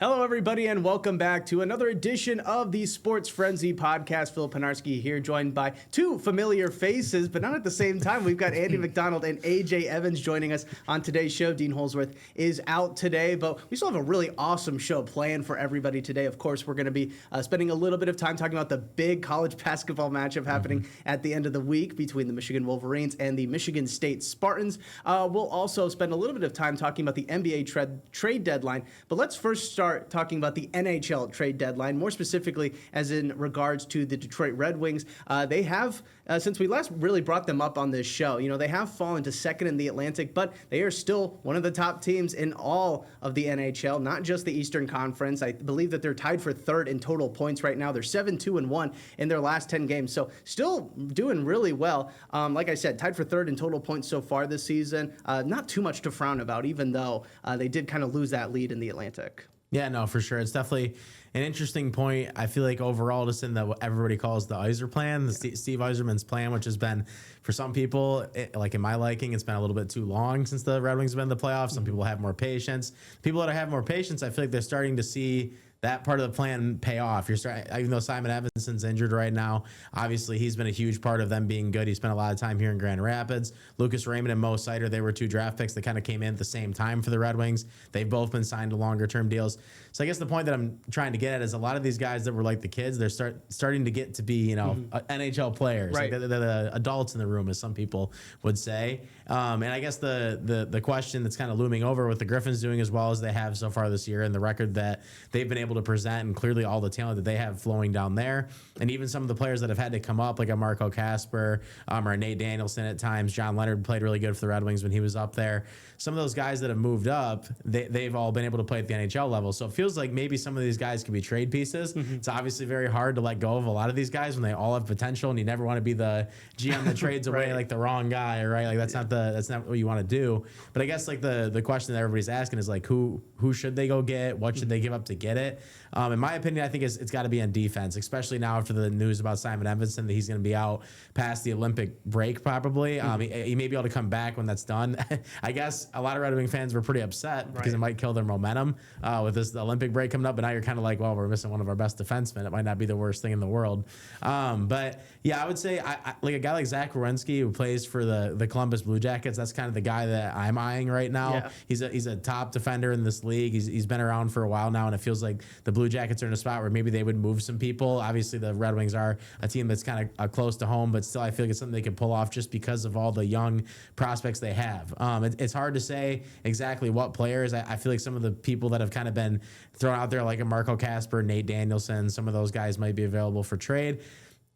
Hello, everybody, and welcome back to another edition of the Sports Frenzy podcast. Phil Penarski here, joined by two familiar faces, but not at the same time. We've got Andy McDonald and AJ Evans joining us on today's show. Dean Holsworth is out today, but we still have a really awesome show planned for everybody today. Of course, we're going to be spending a little bit of time talking about the big college basketball matchup happening at the end of the week between the Michigan Wolverines and the Michigan State Spartans. We'll also spend a little bit of time talking about the NBA trade deadline, but let's first start talking about the NHL trade deadline, more specifically as in regards to the Detroit Red Wings. They have, since we last really brought them up on this show, they have fallen to second in the Atlantic, but they are still one of the top teams in all of the NHL, not just the Eastern Conference. I believe that they're tied for third in total points right now. They're 7-2-1 in their last 10 games, so still doing really well. Like I said, tied for third in total points so far this season. Not too much to frown about, even though they did kind of lose that lead in the Atlantic. Yeah, no, for sure. It's definitely an interesting point. I feel like overall, just in what everybody calls the Yzer plan, Steve Yzerman's plan, which has been, for some people, like in my liking, it's been a little bit too long since the Red Wings have been in the playoffs. Some people have more patience. People that have more patience, I feel like they're starting to see that part of the plan pay off. Even though Simon Evanson's injured right now, obviously he's been a huge part of them being good. He spent a lot of time here in Grand Rapids. Lucas Raymond and Mo Sider, they were two draft picks that kind of came in at the same time for the Red Wings. They've both been signed to longer-term deals. So I guess the point that I'm trying to get at is a lot of these guys that were like the kids, they're starting to get to be, NHL players. Right. Like they're the adults in the room, as some people would say. And I guess the question that's kind of looming over with the Griffins doing as well as they have so far this year and the record that they've been able to present and clearly all the talent that they have flowing down there. And even some of the players that have had to come up, like a Marco Kasper or Nate Danielson at times. John Leonard played really good for the Red Wings when he was up there. Some of those guys that have moved up, they've all been able to play at the NHL level. So it feels like maybe some of these guys could be trade pieces. It's obviously very hard to let go of a lot of these guys when they all have potential, and you never want to be the GM that trades away like the wrong guy, right? Like that's not what you want to do. But I guess like the question that everybody's asking is like who should they go get? What should they give up to get it? In my opinion, I think it's got to be on defense, especially now after the news about Simon Evanson that he's going to be out past the Olympic break probably. He may be able to come back when that's done. I guess a lot of Red Wing fans were pretty upset because it might kill their momentum with the Olympic break coming up. But now you're kind of like, well, we're missing one of our best defensemen. It might not be the worst thing in the world. But yeah, I would say I like a guy like Zach Werenski who plays for the Columbus Blue Jackets. That's kind of the guy that I'm eyeing right now. Yeah. He's a top defender in this league. He's been around for a while now, and it feels like the Blue Jackets are in a spot where maybe they would move some people. Obviously, the Red Wings are a team that's kind of close to home, but still I feel like it's something they can pull off just because of all the young prospects they have. It's hard to say exactly what players. I feel like some of the people that have kind of been thrown out there, like a Marco Kasper, Nate Danielson, some of those guys might be available for trade.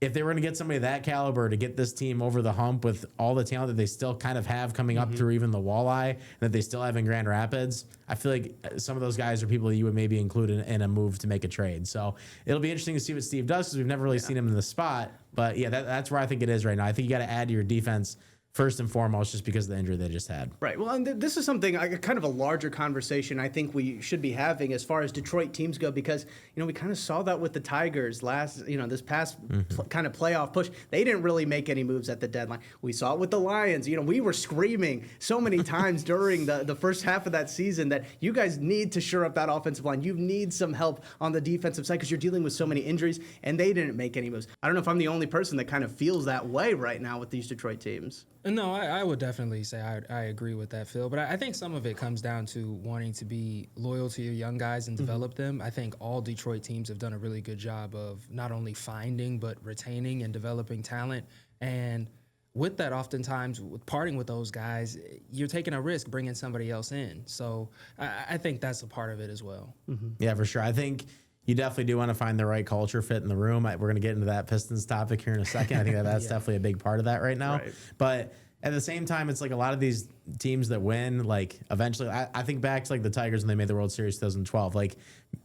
If they were going to get somebody of that caliber to get this team over the hump with all the talent that they still kind of have coming up through even the Walleye that they still have in Grand Rapids, I feel like some of those guys are people that you would maybe include in a move to make a trade. So it'll be interesting to see what Steve does because we've never really seen him in the spot. But yeah, that's where I think it is right now. I think you got to add to your defense first and foremost, just because of the injury they just had. Right. Well, and this is something, kind of a larger conversation I think we should be having as far as Detroit teams go, because, we kind of saw that with the Tigers this past kind of playoff push. They didn't really make any moves at the deadline. We saw it with the Lions. We were screaming so many times during the first half of that season that you guys need to shore up that offensive line. You need some help on the defensive side because you're dealing with so many injuries, and they didn't make any moves. I don't know if I'm the only person that kind of feels that way right now with these Detroit teams. No, I would definitely say I agree with that, Phil. But I think some of it comes down to wanting to be loyal to your young guys and develop them. I think all Detroit teams have done a really good job of not only finding but retaining and developing talent. And with that, oftentimes, with parting with those guys, you're taking a risk bringing somebody else in. So I think that's a part of it as well. Yeah, for sure. I think you definitely do want to find the right culture fit in the room. We're going to get into that Pistons topic here in a second. I think that's definitely a big part of that right now. Right. But at the same time, it's like a lot of these teams that win, like eventually, I think back to like the Tigers when they made the World Series 2012. Like,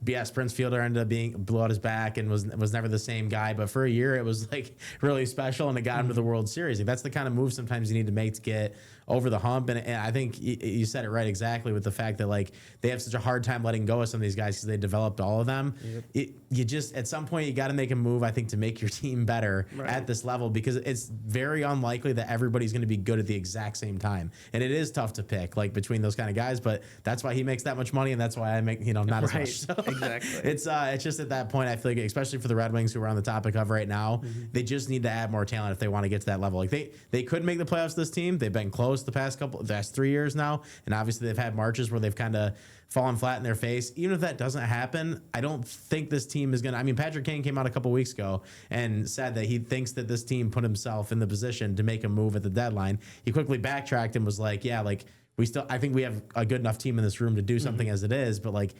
yes, Prince Fielder ended up blew out his back and was never the same guy. But for a year, it was like really special, and it got him to the World Series. Like, that's the kind of move sometimes you need to make to get over the hump. And I think you said it right exactly with the fact that like they have such a hard time letting go of some of these guys because they developed all of them. Yep. You just at some point you got to make a move, I think, to make your team better at this level, because it's very unlikely that everybody's going to be good at the exact same time. And it is tough to pick like between those kind of guys, but that's why he makes that much money, and that's why I make not as much. So exactly. It's just at that point I feel like, especially for the Red Wings who are on the topic of right now, they just need to add more talent if they want to get to that level. Like they could make the playoffs. This team, they've been close the past 3 years now, and obviously they've had marches where they've kind of fallen flat in their face. Even if that doesn't happen, I don't think this team is going to. I mean, Patrick Kane came out a couple weeks ago and said that he thinks that this team put himself in the position to make a move at the deadline. He quickly backtracked and was like, yeah, like I think we have a good enough team in this room to do something as it is. But like,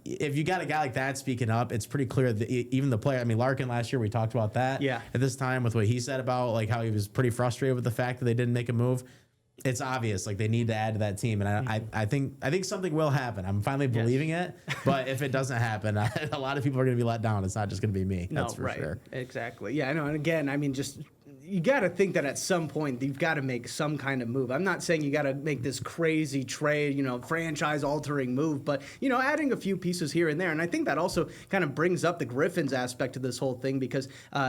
if you got a guy like that speaking up, it's pretty clear that even the player, I mean, Larkin last year, we talked about that at this time with what he said about like how he was pretty frustrated with the fact that they didn't make a move. It's obvious, like they need to add to that team, and I think something will happen. I'm finally believing it, but if it doesn't happen, a lot of people are going to be let down. It's not just going to be me. That's for sure. Exactly. Yeah, I know. And again, I mean, just you got to think that at some point you've got to make some kind of move. I'm not saying you got to make this crazy trade, franchise-altering move, but adding a few pieces here and there. And I think that also kind of brings up the Griffins aspect of this whole thing because,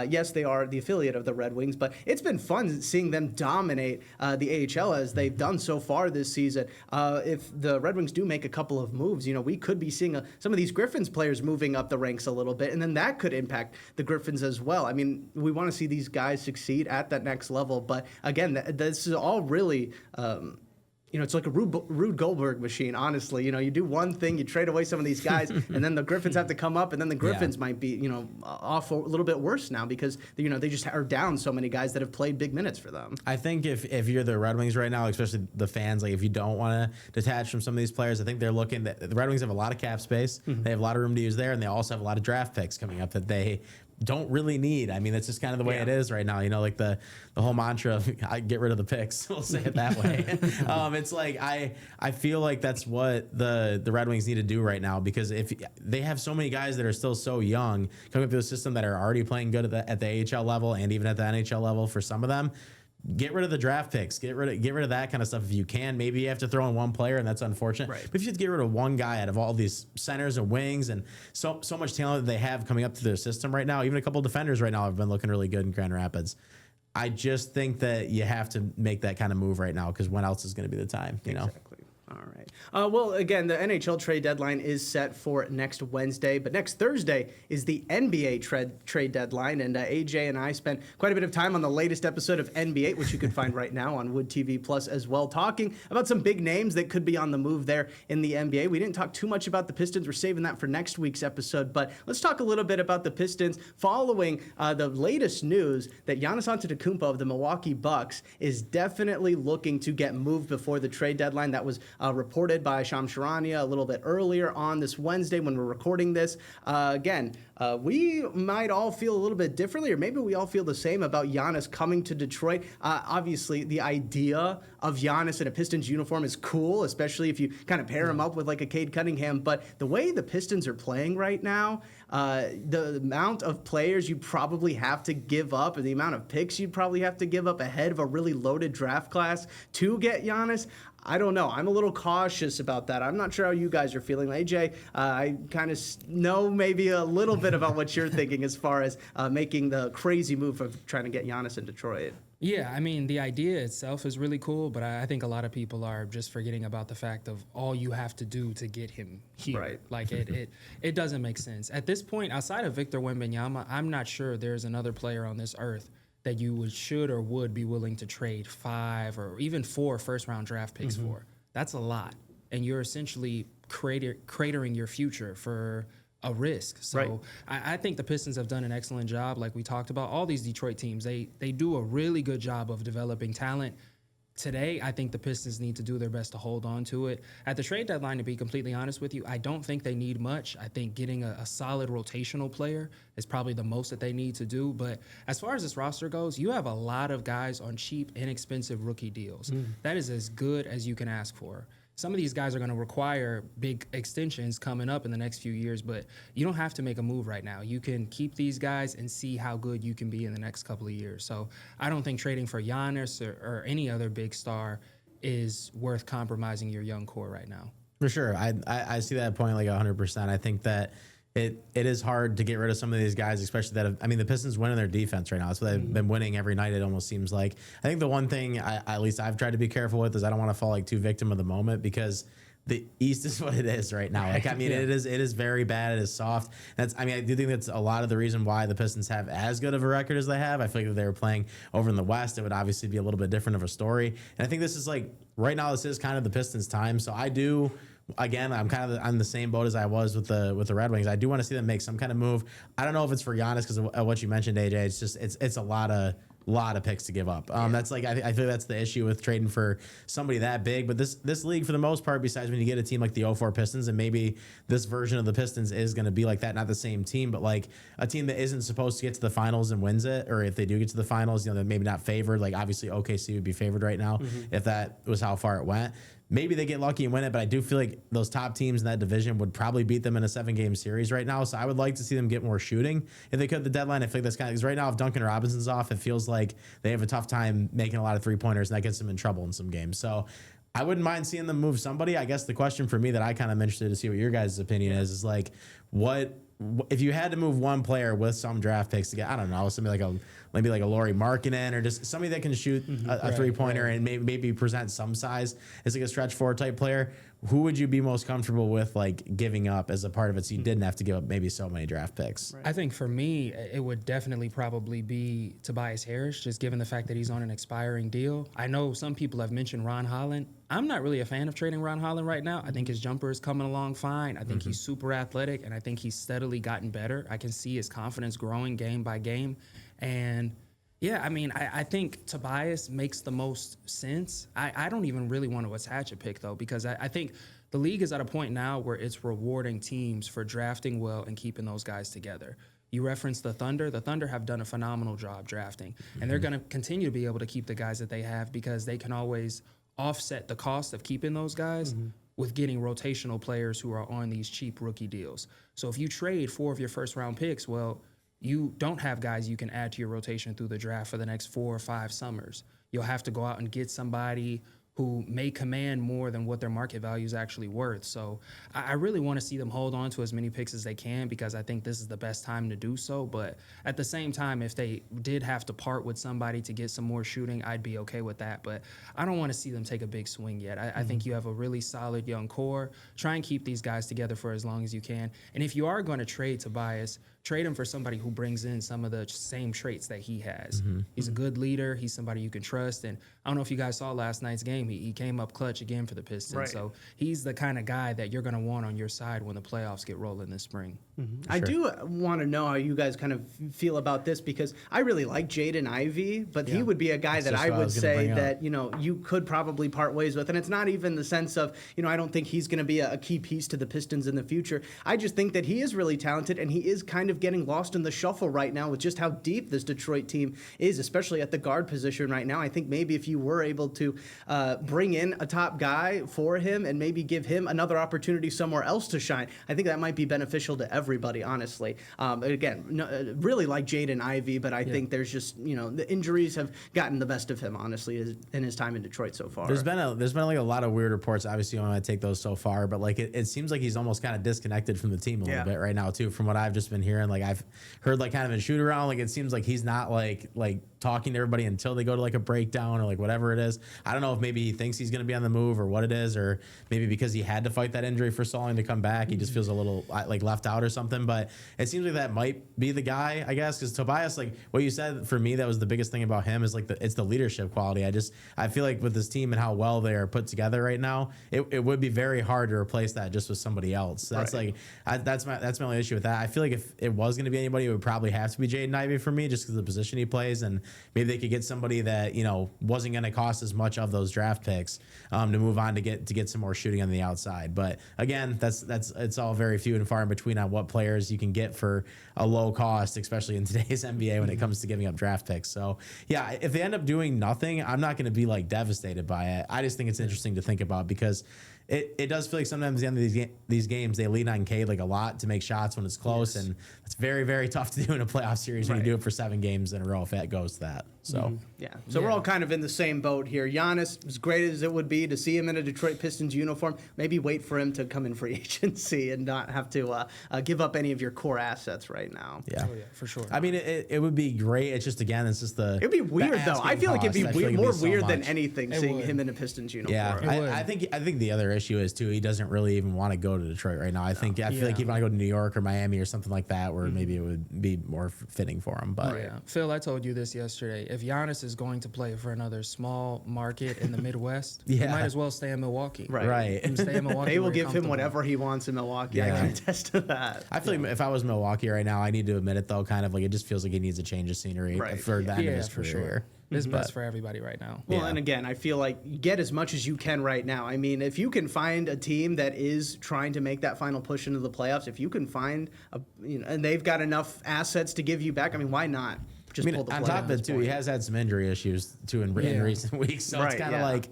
yes, they are the affiliate of the Red Wings, but it's been fun seeing them dominate the AHL as they've done so far this season. If the Red Wings do make a couple of moves, we could be seeing some of these Griffins players moving up the ranks a little bit, and then that could impact the Griffins as well. I mean, we want to see these guys succeed at that next level, but again, this is all really it's like a Rube Goldberg machine, honestly. You do one thing, you trade away some of these guys, and then the Griffins have to come up, and then the Griffins might be, off a little bit worse now because, they just are down so many guys that have played big minutes for them. I think if you're the Red Wings right now, especially the fans, like if you don't want to detach from some of these players, I think they're looking that the Red Wings have a lot of cap space. They have a lot of room to use there, and they also have a lot of draft picks coming up that they don't really need. I mean, that's just kind of the way it is right now. Like the whole mantra of I get rid of the picks. We'll say it that way. It's like I feel like that's what the Red Wings need to do right now because if they have so many guys that are still so young coming up through the system that are already playing good at the AHL level and even at the NHL level for some of them. Get rid of the draft picks. Get rid of that kind of stuff if you can. Maybe you have to throw in one player, and that's unfortunate. Right. But if you have to get rid of one guy out of all these centers and wings and so much talent that they have coming up to their system right now, even a couple of defenders right now have been looking really good in Grand Rapids. I just think that you have to make that kind of move right now because when else is going to be the time? Exactly. All right. Well, again, the NHL trade deadline is set for next Wednesday, but next Thursday is the NBA trade deadline, and AJ and I spent quite a bit of time on the latest episode of NBA, which you can find right now on Wood TV Plus as well, talking about some big names that could be on the move there in the NBA. We didn't talk too much about the Pistons. We're saving that for next week's episode, but let's talk a little bit about the Pistons following the latest news that Giannis Antetokounmpo of the Milwaukee Bucks is definitely looking to get moved before the trade deadline. That was reported by Shams Charania a little bit earlier on this Wednesday when we're recording this. We might all feel a little bit differently, or maybe we all feel the same about Giannis coming to Detroit. Obviously, the idea of Giannis in a Pistons uniform is cool, especially if you kind of pair him up with like a Cade Cunningham. But the way the Pistons are playing right now, the amount of players you probably have to give up, or the amount of picks you'd probably have to give up ahead of a really loaded draft class to get Giannis, I don't know. I'm a little cautious about that. I'm not sure how you guys are feeling. AJ, I kind of know maybe a little bit about what you're thinking as far as making the crazy move of trying to get Giannis in Detroit. Yeah, I mean, the idea itself is really cool, but I think a lot of people are just forgetting about the fact of all you have to do to get him here. Right. Like, it doesn't make sense. At this point, outside of Victor Wembanyama, I'm not sure there's another player on this earth that you should or would be willing to trade 5 or even 4 first-round draft picks for. That's a lot. And you're essentially cratering your future for a risk. So I think the Pistons have done an excellent job. Like we talked about, all these Detroit teams, they do a really good job of developing talent. Today, I think the Pistons need to do their best to hold on to it. At the trade deadline, to be completely honest with you, I don't think they need much. I think getting a solid rotational player is probably the most that they need to do. But as far as this roster goes, you have a lot of guys on cheap, inexpensive rookie deals. That is as good as you can ask for. Some of these guys are going to require big extensions coming up in the next few years, but you don't have to make a move right now. You can keep these guys and see how good you can be in the next couple of years. So I don't think trading for Giannis or any other big star is worth compromising your young core right now. For sure. I see that point like 100%. I think that it is hard to get rid of some of these guys, especially that I mean, the Pistons winning their defense right now. That's what they've been winning every night, it almost seems like. I think the one thing at least I've tried to be careful with is I don't want to fall like too victim of the moment, because the East is what it is right now. Like, I mean, it is very bad. It is soft. I mean, I do think that's a lot of the reason why the Pistons have as good of a record as they have. I feel like if they were playing over in the West, it would obviously be a little bit different of a story. And I think this is like, right now, this is kind of the Pistons' time. So I do, again, I'm kind of on the same boat as I was with the Red Wings. I do want to see them make some kind of move. I don't know if it's for Giannis because of what you mentioned, AJ. It's just it's a lot of picks to give up. That's like I feel that's the issue with trading for somebody that big. But this league, for the most part, besides when you get a team like the 04 Pistons, and maybe this version of the Pistons is going to be like that, not the same team, but like a team that isn't supposed to get to the finals and wins it, or if they do get to the finals, they're maybe not favored. Like, obviously OKC would be favored right now if that was how far it went. Maybe they get lucky and win it, but I do feel like those top teams in that division would probably beat them in a 7-game series right now. So I would like to see them get more shooting if they could at the deadline. I think that's kind of, because right now if Duncan Robinson's off, it feels like they have a tough time making a lot of 3-pointers, and that gets them in trouble in some games. So I wouldn't mind seeing them move somebody. I guess the question for me that I kind of interested to see what your guys' opinion is like, what if you had to move one player with some draft picks to get, I don't know, somebody like maybe like a Lauri Markkanen, or just somebody that can shoot a 3-pointer and maybe present some size as like a stretch 4 type player, who would you be most comfortable with like giving up as a part of it, so you didn't have to give up maybe so many draft picks? I think for me, it would definitely probably be Tobias Harris, just given the fact that he's on an expiring deal. I know some people have mentioned Ron Holland. I'm not really a fan of trading Ron Holland right now. I think his jumper is coming along fine. I think he's super athletic, and I think he's steadily gotten better. I can see his confidence growing game by game. And yeah, I mean, I think Tobias makes the most sense. I don't even really want to attach a pick, though, because I think the league is at a point now where it's rewarding teams for drafting well and keeping those guys together. You referenced the Thunder. The Thunder have done a phenomenal job drafting, and they're going to continue to be able to keep the guys that they have, because they can always offset the cost of keeping those guys with getting rotational players who are on these cheap rookie deals. So if you trade 4 of your first-round picks, well, you don't have guys you can add to your rotation through the draft for the next 4 or 5 summers. You'll have to go out and get somebody who may command more than what their market value is actually worth. So I really want to see them hold on to as many picks as they can, because I think this is the best time to do so. But at the same time, if they did have to part with somebody to get some more shooting, I'd be okay with that. But I don't want to see them take a big swing yet. I think you have a really solid young core. Try and keep these guys together for as long as you can. And if you are going to trade Tobias, trade him for somebody who brings in some of the same traits that he has. He's a good leader. He's somebody you can trust. And I don't know if you guys saw last night's game. He came up clutch again for the Pistons. Right. So he's the kind of guy that you're going to want on your side when the playoffs get rolling this spring. I do want to know how you guys kind of feel about this, because I really like Jaden Ivey, but he would be a guy that I would say that, you could probably part ways with. And it's not even the sense of, I don't think he's going to be a key piece to the Pistons in the future. I just think that he is really talented, and he is kind of getting lost in the shuffle right now with just how deep this Detroit team is, especially at the guard position right now. I think maybe if you were able to bring in a top guy for him and maybe give him another opportunity somewhere else to shine, I think that might be beneficial to everybody, honestly. Again, really like Jaden Ivey, but I think there's just, the injuries have gotten the best of him, honestly, in his time in Detroit so far. There's been like a lot of weird reports. Obviously, you don't want to take those so far, but like it seems like he's almost kind of disconnected from the team a little bit right now too, from what I've just been hearing. Like I've heard like kind of in shoot around, like it seems like he's not like talking to everybody until they go to like a breakdown or like whatever it is. I don't know if maybe he thinks he's going to be on the move or what it is, or maybe because he had to fight that injury for so long to come back, he just feels a little like left out or something. But it seems like that might be the guy, I guess, because Tobias, like what you said, for me, that was the biggest thing about him, is like it's the leadership quality. I feel like with this team and how well they are put together right now, it would be very hard to replace that just with somebody else. That's that's my only issue with that. I feel like if it was going to be anybody, it would probably have to be Jaden Ivey for me, just because of the position he plays, and maybe they could get somebody that wasn't going to cost as much of those draft picks to move on to get some more shooting on the outside. But again, it's all very few and far in between on what players you can get for a low cost, especially in today's NBA when it comes to giving up draft picks. So yeah, if they end up doing nothing, I'm not going to be like devastated by it. I just think it's interesting to think about, because it does feel like sometimes at the end of these games they lean on Cade like a lot to make shots when it's close, and it's very, very tough to do in a playoff series when you do it for 7 games in a row if that goes to that. So Yeah. So we're all kind of in the same boat here. Giannis, as great as it would be to see him in a Detroit Pistons uniform, maybe wait for him to come in free agency and not have to give up any of your core assets right now. yeah. Oh, yeah, for sure. I mean, it would be great. It's just, again, it's just It'd be weird though. I feel like it'd be more weird than much. anything seeing him in a Pistons uniform. Yeah, I think the other issue is too, he doesn't really even want to go to Detroit right now. I feel like he'd want to go to New York or Miami or something like that, where maybe it would be more fitting for him. But Yeah. Phil, I told you this yesterday. If Giannis is going to play for another small market in the Midwest, he might as well stay in Milwaukee. Right. And stay in Milwaukee. They will give him whatever he wants in Milwaukee. I can attest to that. I feel like if I was Milwaukee right now, I need to admit it though, kind of like it just feels like he needs a change of scenery for the end of his for career. sure. It's best for everybody right now. Well, and again, I feel like you get as much as you can right now. I mean, if you can find a team that is trying to make that final push into the playoffs, if you can find and they've got enough assets to give you back, I mean, why not? Just pull the on plug top of it too, he has had some injury issues too in recent weeks, so it's kind of like,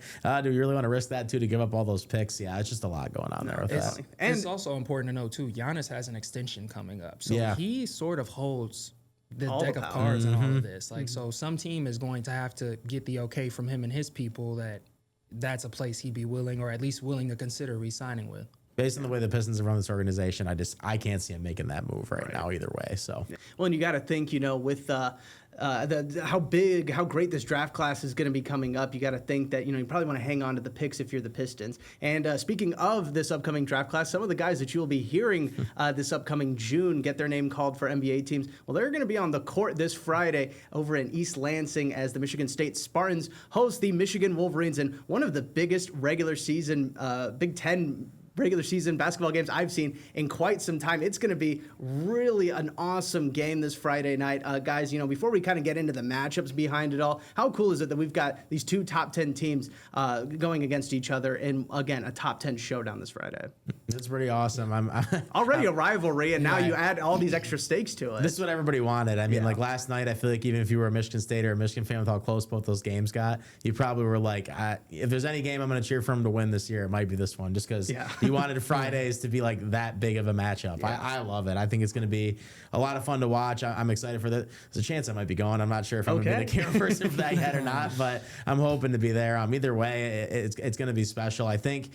do you really want to risk that too to give up all those picks? Yeah, it's just a lot going on there with that. And it's also important to know too, Giannis has an extension coming up, so he sort of holds the all deck the of power. cards and all of this. Like, so some team is going to have to get the okay from him and his people that's a place he'd be willing, or at least willing to consider re-signing with. Based on the way the Pistons have run this organization, I can't see him making that move right now either way. So well, and you got to think, with how great this draft class is going to be coming up. You got to think that you probably want to hang on to the picks if you're the Pistons. And speaking of this upcoming draft class, some of the guys that you will be hearing this upcoming June get their name called for NBA teams. Well, they're going to be on the court this Friday over in East Lansing as the Michigan State Spartans host the Michigan Wolverines in one of the biggest regular season Big Ten regular season basketball games I've seen in quite some time. It's going to be really an awesome game this Friday night. Guys, before we kind of get into the matchups behind it all, how cool is it that we've got these two top 10 teams going against each other in, again, a top 10 showdown this Friday? It's pretty awesome. I'm already a rivalry, and now you add all these extra stakes to it. This is what everybody wanted. I mean, like last night, I feel like even if you were a Michigan State or a Michigan fan with how close both those games got, you probably were like, if there's any game I'm going to cheer for them to win this year, it might be this one, just because you wanted Fridays to be like that big of a matchup. I love it. I think it's going to be a lot of fun to watch. I'm excited for that. There's a chance I might be going. I'm not sure if I'm going to be the camera person for that yet or not, but I'm hoping to be there. Either way, it's going to be special. I think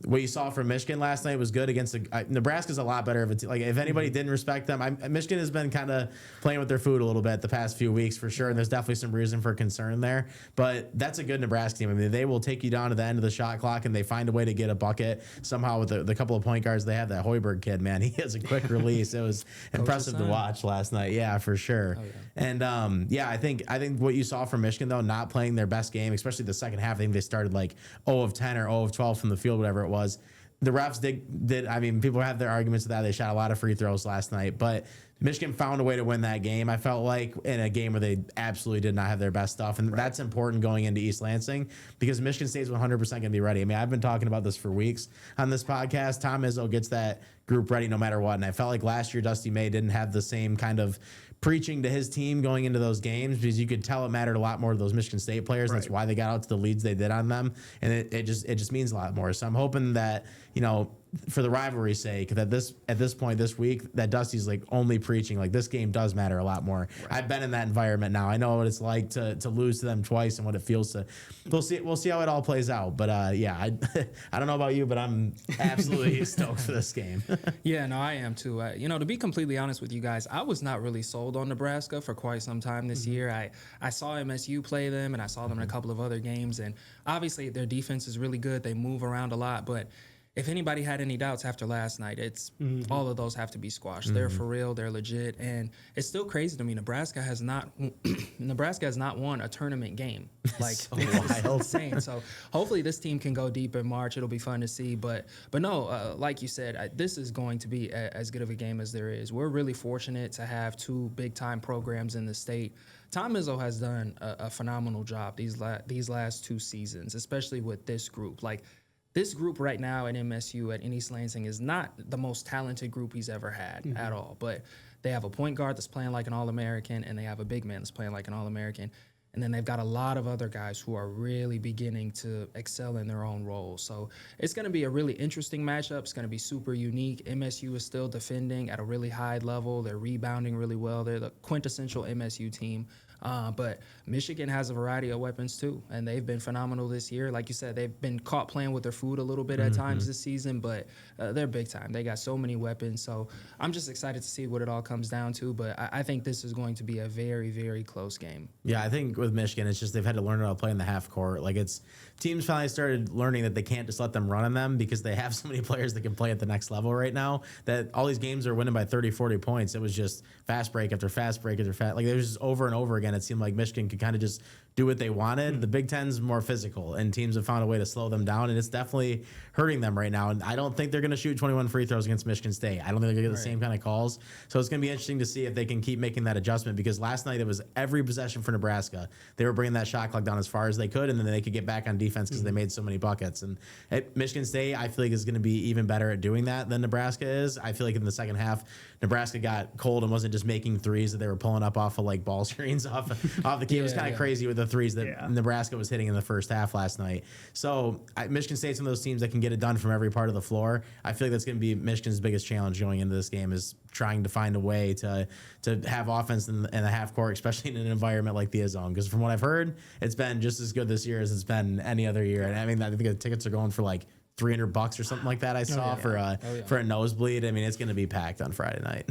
what you saw from Michigan last night was good against Nebraska's a lot better of a team. Like, if anybody didn't respect them, Michigan has been kind of playing with their food a little bit the past few weeks for sure, and there's definitely some reason for concern there. But that's a good Nebraska team. I mean, they will take you down to the end of the shot clock, and they find a way to get a bucket somehow with the couple of point guards they have. That Hoiberg kid, man, he has a quick release. It was impressive to watch last night. Yeah, for sure. Oh, yeah. And I think what you saw from Michigan, though, not playing their best game, especially the second half. I think they started like 0 of 10 or 0 of 12 from the field, whatever it was. The refs did. I mean, people have their arguments with that. They shot a lot of free throws last night, but Michigan found a way to win that game. I felt like in a game where they absolutely did not have their best stuff, and that's important going into East Lansing because Michigan State's 100% going to be ready. I mean, I've been talking about this for weeks on this podcast. Tom Izzo gets that group ready no matter what, and I felt like last year Dusty May didn't have the same kind of preaching to his team going into those games because you could tell it mattered a lot more to those Michigan State players. And that's why they got out to the leads they did on them, and it just means a lot more. So I'm hoping that for the rivalry's sake, that at this point this week, that Dusty's like only preaching like this game does matter a lot more. Right. I've been in that environment now. I know what it's like to lose to them twice and what it feels to. We'll see how it all plays out. But I don't know about you, but I'm absolutely stoked for this game. Yeah, no, I am too. To be completely honest with you guys, I was not really sold on Nebraska for quite some time this year. I saw MSU play them, and I saw them in a couple of other games, and obviously their defense is really good. They move around a lot, but if anybody had any doubts after last night, it's all of those have to be squashed. They're for real. They're legit. And it's still crazy to me. Nebraska has not won a tournament game. Like, it's insane. So hopefully this team can go deep in March. It'll be fun to see. But no, like you said, this is going to be as good of a game as there is. We're really fortunate to have two big-time programs in the state. Tom Izzo has done a phenomenal job these last two seasons, especially with this group. Like, this group right now at MSU at East Lansing is not the most talented group he's ever had at all. But they have a point guard that's playing like an All-American, and they have a big man that's playing like an All-American. And then they've got a lot of other guys who are really beginning to excel in their own roles. So it's going to be a really interesting matchup. It's going to be super unique. MSU is still defending at a really high level. They're rebounding really well. They're the quintessential MSU team. But Michigan has a variety of weapons too, and they've been phenomenal this year. Like you said, they've been caught playing with their food a little bit at times this season, but they're big time. They got so many weapons. So I'm just excited to see what it all comes down to. But I think this is going to be a very, very close game. Yeah, I think with Michigan, it's just they've had to learn how to play in the half court. Like teams finally started learning that they can't just let them run on them because they have so many players that can play at the next level right now that all these games are winning by 30, 40 points. It was just fast break after fast break after fast. Like it was just over and over again. It seemed like Michigan could kind of just do what they wanted. The Big Ten's more physical, and teams have found a way to slow them down, and it's definitely hurting them right now. And I don't think they're going to shoot 21 free throws against Michigan State. I don't think they're going to get the same kind of calls. So it's going to be interesting to see if they can keep making that adjustment, because last night it was every possession for Nebraska. They were bringing that shot clock down as far as they could, and then they could get back on defense because they made so many buckets. And at Michigan State, I feel like is going to be even better at doing that than Nebraska is. I feel like in the second half, Nebraska got cold and wasn't just making threes that they were pulling up off of like ball screens off the key. It was kind of crazy with the threes that Nebraska was hitting in the first half last night. So Michigan State's one of those teams that can get it done from every part of the floor. I feel like that's going to be Michigan's biggest challenge going into this game, is trying to find a way to have offense in the half court, especially in an environment like the zone. Because from what I've heard, it's been just as good this year as it's been any other year. And I mean, I think the tickets are going for like $300 or something like that. I saw for a nosebleed. I mean, it's going to be packed on Friday night.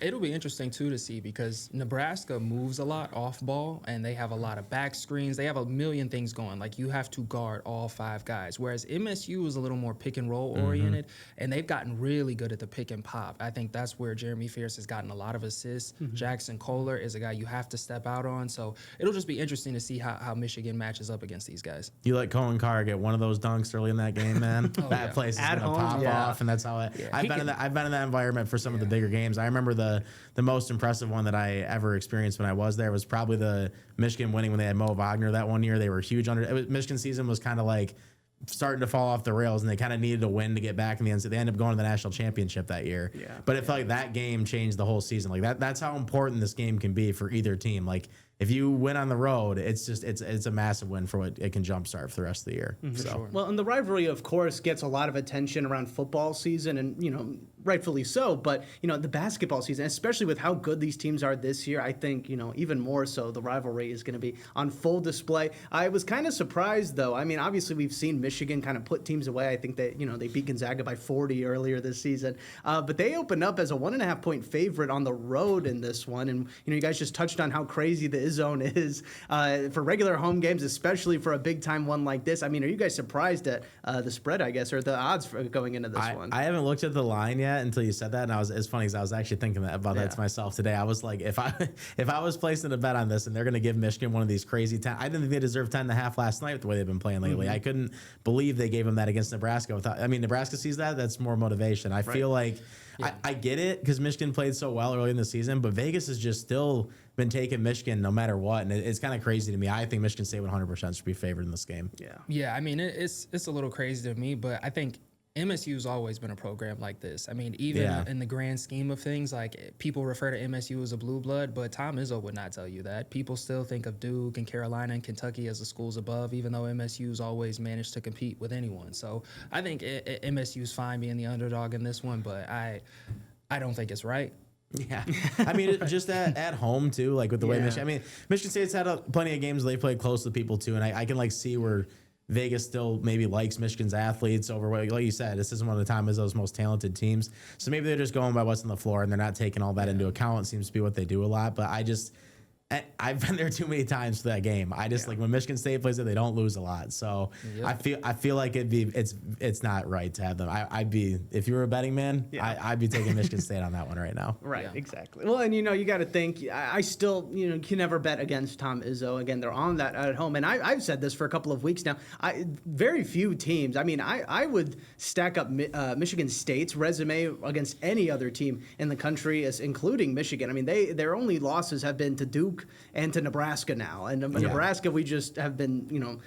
It'll be interesting too to see, because Nebraska moves a lot off ball, and they have a lot of back screens. They have a million things going. Like, you have to guard all 5 guys, whereas MSU is a little more pick and roll oriented, and they've gotten really good at the pick and pop. I think that's where Jeremy Fierce has gotten a lot of assists. Jackson Kohler is a guy you have to step out on. So it'll just be interesting to see how Michigan matches up against these guys. You let Cohen Carr get one of those dunks early in that game, man. That place is going to pop off, and that's how I've been in that environment for some of the bigger games. I remember the most impressive one that I ever experienced when I was there was probably the Michigan winning when they had Mo Wagner that one year. They were huge Michigan season was kind of like starting to fall off the rails, and they kind of needed a win to get back in the end. So they ended up going to the national championship that year. But it felt like that game changed the whole season. Like that's how important this game can be for either team. Like, if you win on the road, it's a massive win for what it can jumpstart for the rest of the year. Sure. Well, and the rivalry, of course, gets a lot of attention around football season, and rightfully so. But the basketball season, especially with how good these teams are this year, I think even more so, the rivalry is going to be on full display. I was kind of surprised, though. I mean, obviously we've seen Michigan kind of put teams away. I think that they beat Gonzaga by 40 earlier this season, but they opened up as a 1.5 point favorite on the road in this one. And you guys just touched on how crazy the zone is for regular home games, especially for a big time one like this. I mean, are you guys surprised at the spread, I guess, or the odds for going into this one? I haven't looked at the line yet until you said that, and it's funny because I was actually thinking about that to myself today. I was like, if I was placing a bet on this and they're going to give Michigan one of these crazy 10, I didn't think they deserved 10.5 last night with the way they've been playing lately. I couldn't believe they gave them that against Nebraska. Nebraska sees that's more motivation. I feel like I get it because Michigan played so well early in the season, but Vegas has just still been taking Michigan no matter what, and it's kind of crazy to me. I think Michigan State 100% should be favored in this game. Yeah. I mean, it's a little crazy to me, but I think MSU's always been a program like this. I mean, even in the grand scheme of things, like, people refer to MSU as a blue blood, but Tom Izzo would not tell you that. People still think of Duke and Carolina and Kentucky as the schools above, even though MSU's always managed to compete with anyone. So I think MSU's fine being the underdog in this one, but I don't think it's right. Yeah, I mean, just at home too, like with the way Michigan State's had plenty of games they played close to people too, and I can see where Vegas still maybe likes Michigan's athletes over what, like you said, this isn't one of the time as those most talented teams. So maybe they're just going by what's on the floor and they're not taking all that into account. It seems to be what they do a lot, but I've been there too many times for that game. I just like when Michigan State plays it, they don't lose a lot. So I feel like it's not right to have them. I'd be, if you were a betting man, I'd be taking Michigan State on that one right now. Right, exactly. Well, and you got to think, I still can never bet against Tom Izzo. Again, they're on that at home, and I've said this for a couple of weeks now. Very few teams. I mean, I would stack up Michigan State's resume against any other team in the country, including Michigan. I mean, their only losses have been to Duke and to Nebraska now. And Nebraska, we just have been,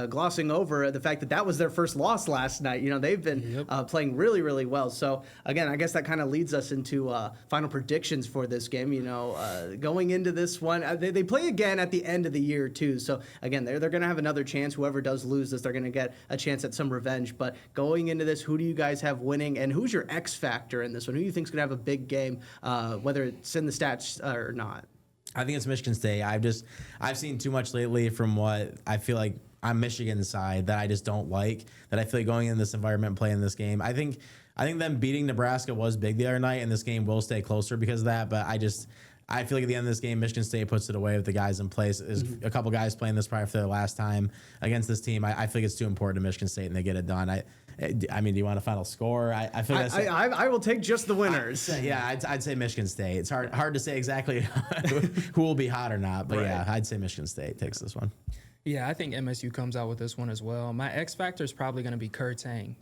glossing over the fact that was their first loss last night. They've been playing really, really well. So, again, I guess that kind of leads us into final predictions for this game. Going into this one, they play again at the end of the year, too. So, again, they're going to have another chance. Whoever does lose this, they're going to get a chance at some revenge. But going into this, who do you guys have winning? And who's your X factor in this one? Who do you think is going to have a big game, whether it's in the stats or not? I think it's Michigan State. I've seen too much lately from what I feel like on Michigan's side that I just don't like. That I feel like going in this environment and playing this game. I think them beating Nebraska was big the other night, and this game will stay closer because of that. But I feel like at the end of this game, Michigan State puts it away with the guys in place. There's a couple guys playing this probably for their last time against this team. I feel like it's too important to Michigan State, and they get it done. I mean, do you want a final score? I feel like I will take just the winners. I'd say Michigan State. It's hard to say exactly who will be hot or not, but yeah, I'd say Michigan State takes this one. Yeah, I think MSU comes out with this one as well. My X factor is probably going to be Kurtang.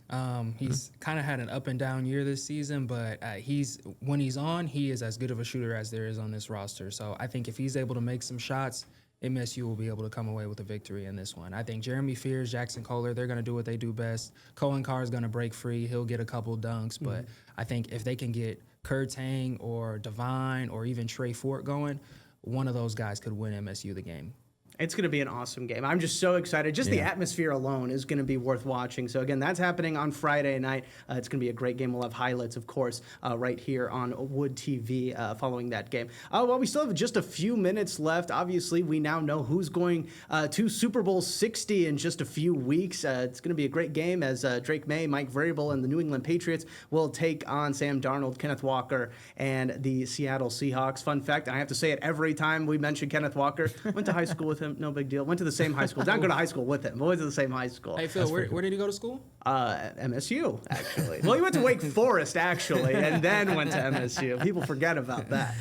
He's kind of had an up and down year this season, but when he's on, he is as good of a shooter as there is on this roster. So I think if he's able to make some shots, MSU will be able to come away with a victory in this one. I think Jeremy Fears, Jackson Kohler, they're going to do what they do best. Cohen Carr is going to break free. He'll get a couple dunks, but I think if they can get Kurtang or Devine or even Trey Fort going, one of those guys could win MSU the game. It's going to be an awesome game. I'm just so excited. Just the atmosphere alone is going to be worth watching. So, again, that's happening on Friday night. It's going to be a great game. We'll have highlights, of course, right here on Wood TV following that game. Well, we still have just a few minutes left. Obviously, we now know who's going to Super Bowl 60 in just a few weeks. It's going to be a great game as Drake May, Mike Vrabel, and the New England Patriots will take on Sam Darnold, Kenneth Walker, and the Seattle Seahawks. Fun fact, and I have to say it every time we mention Kenneth Walker. Went to high school with him. No big deal. Went to the same high school. Didn't go to high school with him, but went to the same high school. Hey, Phil, where did he go to school? MSU, actually. Well, he went to Wake Forest, actually, and then went to MSU. People forget about that.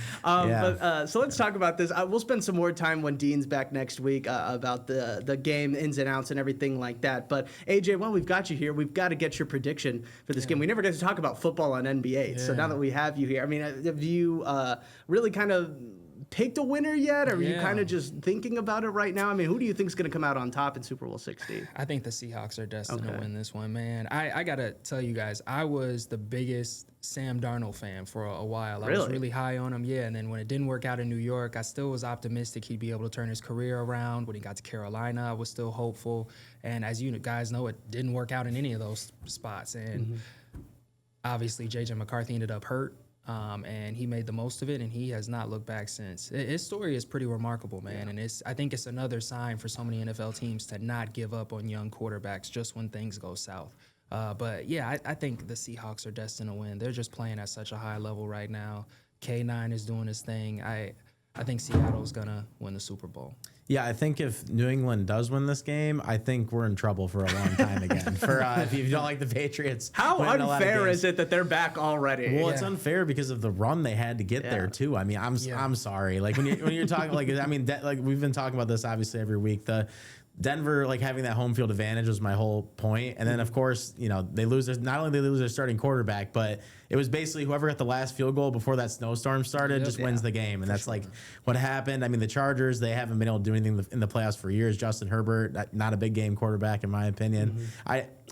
So let's talk about this. We'll spend some more time when Dean's back next week about the game ins and outs and everything like that. But, AJ, while we've got you here, we've got to get your prediction for this game. We never get to talk about football on NBA, so now that we have you here, I mean, have you really kind of picked a winner yet? Or are you kind of just thinking about it right now? I mean, who do you think is going to come out on top in Super Bowl 60? I think the Seahawks are destined to win this one, man. I got to tell you guys, I was the biggest Sam Darnold fan for a while. I was really high on him, and then when it didn't work out in New York, I still was optimistic he'd be able to turn his career around. When he got to Carolina, I was still hopeful. And as you guys know, it didn't work out in any of those spots. And obviously, J.J. McCarthy ended up hurt. And he made the most of it, and he has not looked back since. His story is pretty remarkable, man, and I think it's another sign for so many NFL teams to not give up on young quarterbacks just when things go south. But I think the Seahawks are destined to win. They're just playing at such a high level right now. K9 is doing his thing. I think Seattle's going to win the Super Bowl. Yeah, I think if New England does win this game, I think we're in trouble for a long time again. If you don't like the Patriots, how unfair is it that they're back already? Well, it's unfair because of the run they had to get there too. I mean, I'm sorry. Like when you're talking like we've been talking about this obviously every week. The Denver having that home field advantage was my whole point. And then of course, they lose not only they lose their starting quarterback, but it was basically whoever got the last field goal before that snowstorm started just wins the game. And that's what happened. I mean, the Chargers, they haven't been able to do anything in the playoffs for years. Justin Herbert, not a big game quarterback in my opinion.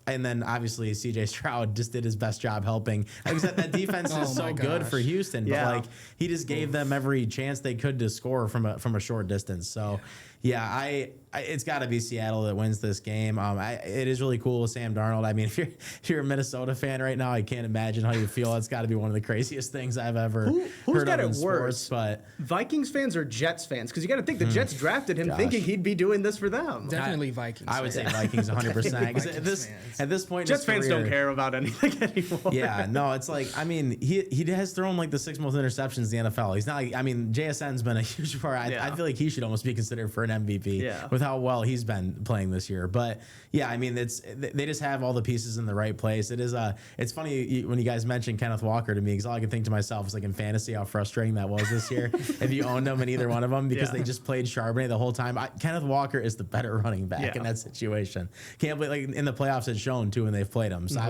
And then obviously C.J. Stroud just did his best job helping. That defense is so good for Houston, but he just gave them every chance they could to score from a short distance. So it's got to be Seattle that wins this game. It is really cool with Sam Darnold. I mean, if you're a Minnesota fan right now, I can't imagine how you feel. It's got to be one of the craziest things I've ever heard of in sports. But Vikings fans or Jets fans? Because you got to think the Jets drafted him thinking he'd be doing this for them. Definitely Vikings. I would say Vikings 100%. At this point, Jets fans don't care about anything anymore. Yeah, no, it's he has thrown the 6th most interceptions in the NFL. He's not JSN's been a huge part. I feel like he should almost be considered for an MVP with how well he's been playing this year. But I mean, they just have all the pieces in the right place. It's funny when you guys mentioned Kenneth Walker to me, because all I can think to myself is in fantasy how frustrating that was this year if you owned him in either one of them, because they just played Charbonnet the whole time. Kenneth Walker is the better running back in that situation. Can't believe in the playoffs it's shown too when they've played him. So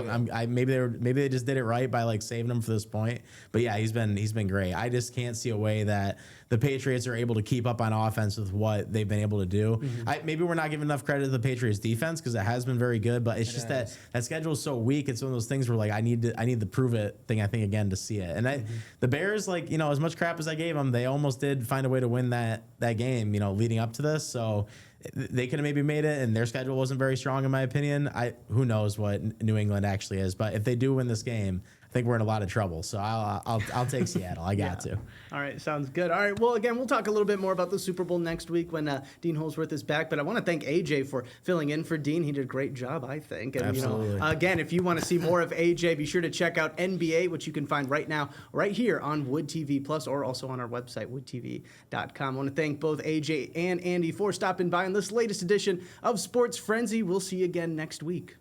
maybe they just did it right by saving him for this point. But he's been great. I just can't see a way that the Patriots are able to keep up on offense with what they've been able to do. Maybe we're not giving enough credit to the Patriots defense because it has been very good, but it's just that schedule is so weak. It's one of those things where I need the prove it thing, I think, again, to see it. And the Bears, as much crap as I gave them, they almost did find a way to win that game, leading up to this. So they could have maybe made it, and their schedule wasn't very strong, in my opinion. Who knows what New England actually is, but if they do win this game, I think we're in a lot of trouble. So I'll take Seattle. I got to. All right, sounds good. All right, well, again, we'll talk a little bit more about the Super Bowl next week when Dean Holsworth is back. But I want to thank AJ for filling in for Dean. He did a great job, I think. And, Absolutely. Again, if you want to see more of AJ, be sure to check out NBA, which you can find right now, right here on Wood TV Plus, or also on our website, woodtv.com. I want to thank both AJ and Andy for stopping by on this latest edition of Sports Frenzy. We'll see you again next week.